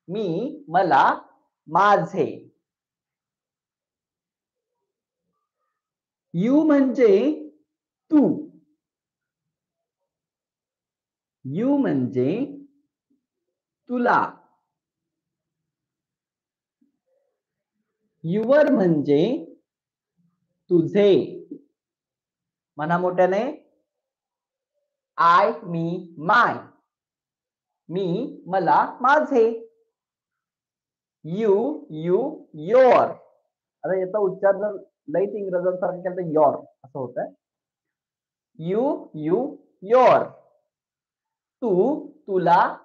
मी, मला, माझे. यू म्हणजे तू. यू म्हणजे तुला. युवर म्हणजे तुझे. म्हणा मोठ्याने. आय, मी, माय. मी, मला, माझे. You, your. आता याचा उच्चार जर लईच इंग्रजांसारखं केलं तर योर असं होत आहे. You, your. तू, तुला,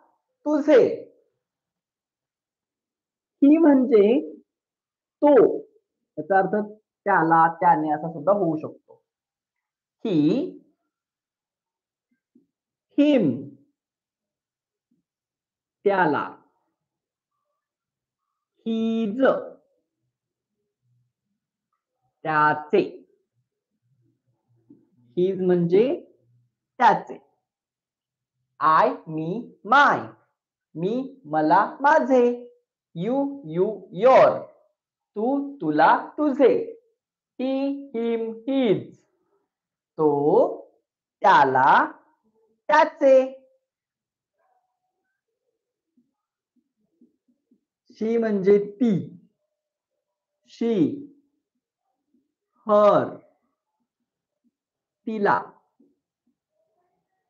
तुझे. ही म्हणजे तो. याचा अर्थ त्याला, त्याने असा सुद्धा होऊ शकतो. ही, हिम. त्याला. हिज. त्याचे. हिज म्हणजे त्याचे. आय, मी, माय. मी, मला, माझे. You, your. तू, तुला, तुझे. ही, हिम, हिज. तो, त्याला, त्याचे. शी म्हणजे ती. शी, हर. तिला.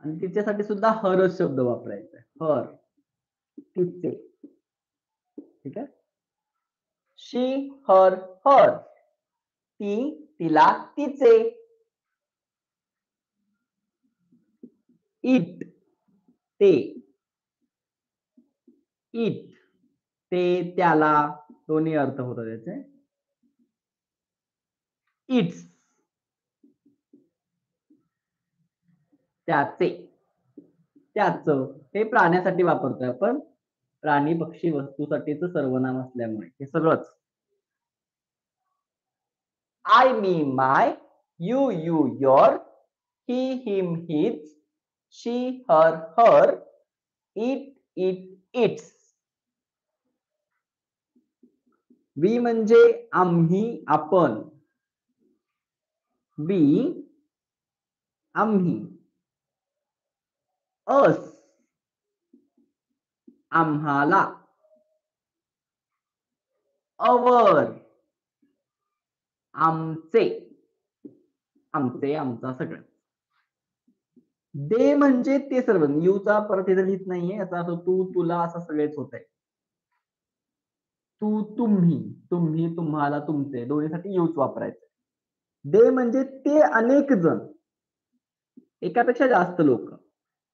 आणि तिच्यासाठी सुद्धा हरच शब्द वापरायचा आहे. हर, तिचे. ठीक आहे. शी, हर, हर. ती, तिला, तिचे. इट, ते. इट, ते, त्याला. दोन्ही अर्थ होतात त्याचे. इट्स, त्याचे, त्याच. हे प्राण्यासाठी वापरतोय आपण. प्राणी, पक्षी, वस्तूसाठीच सर्वनाम असल्यामुळे हे सगळंच. I, me, my. You, your. He, him, his. She, her, her. It, its. We म्हणजे आम्ही, आपण. वी, आम्ही. अस, आम्हाला. अवर, आमचे. आमचे, आमचा, सगळं. दे म्हणजे ते सर्व. यूचा परत इथे लिहित नाहीये. याचा अर्थ तू, तुला असं सगळेच होत आहे. तू, तुम्ही, तुम्ही, तुम्हाला, तुमचे. दोन्हीसाठी यूज वापरायचे. दे म्हणजे ते अनेक जण. एकापेक्षा जास्त लोक.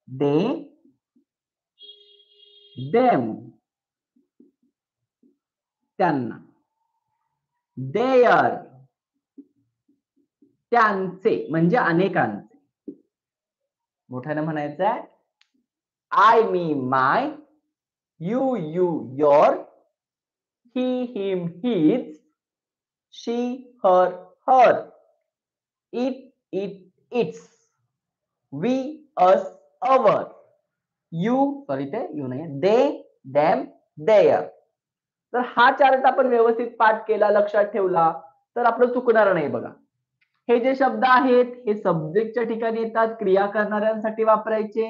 दे, देम. त्यांना. देयर, त्यांचे म्हणजे अनेकांचे. मोठ्याने म्हणायचं आहे. I, me, my. You, your. He, him, his. She, her, her. It, its. We, us, our. You, sorry ते यू नाही, दे, देम, देयर. तर हा चार्ट आपण व्यवस्थित पाठ केला, लक्षात ठेवला तर आपलं चुकणार नाही बघा. हे जे शब्द आहेत हे सब्जेक्टच्या ठिकाणी येतात, क्रिया करणाऱ्यांसाठी वापरायचे.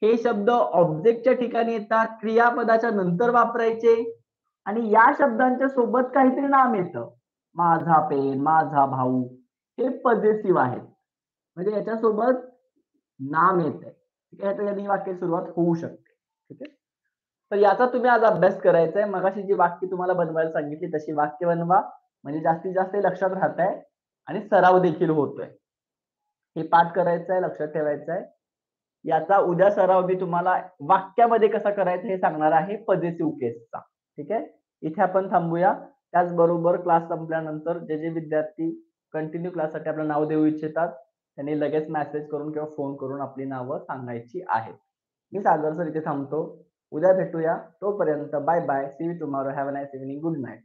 हे शब्द ऑब्जेक्टच्या ठिकाणी येतात, क्रियापदाच्या नंतर वापरायचे. आणि या शब्दांच्या सोबत काहीतरी नाम येतं. माझा पेन, माझा भाऊ, हे पॉझिटिव्ह आहेत. म्हणजे याच्यासोबत नाम येते. ठीक आहे, तर वाक्य सुरुवात होऊ शकते. ठीक आहे. तर याचा तुम्ही आज अभ्यास करायचा आहे. मगाशी जी वाक्य तुम्हाला बनवायला सांगितली तशी वाक्य बनवा. म्हणजे जास्तीत जास्त लक्षात राहत आहे आणि सराव देखील होतोय. हे पाठ करायचं आहे, लक्षात ठेवायचं आहे. याचा उद्या सराव मी तुम्हाला वाक्यामध्ये कसा करायचं हे सांगणार आहे, पॉझिटिव्ह केसचा. ठीक आहे. इथे आपण थांबूया. त्याचबरोबर क्लास संपल्यानंतर जे जे विद्यार्थी कंटिन्यू क्लाससाठी आपलं नाव देऊ इच्छितात त्यांनी लगेच मेसेज करून किंवा फोन करून आपली नावं सांगायची आहेत. मी सागर सर इथे थांबतो. उद्या भेटूया. तोपर्यंत bye bye. See you tomorrow. Have a nice evening. Good night.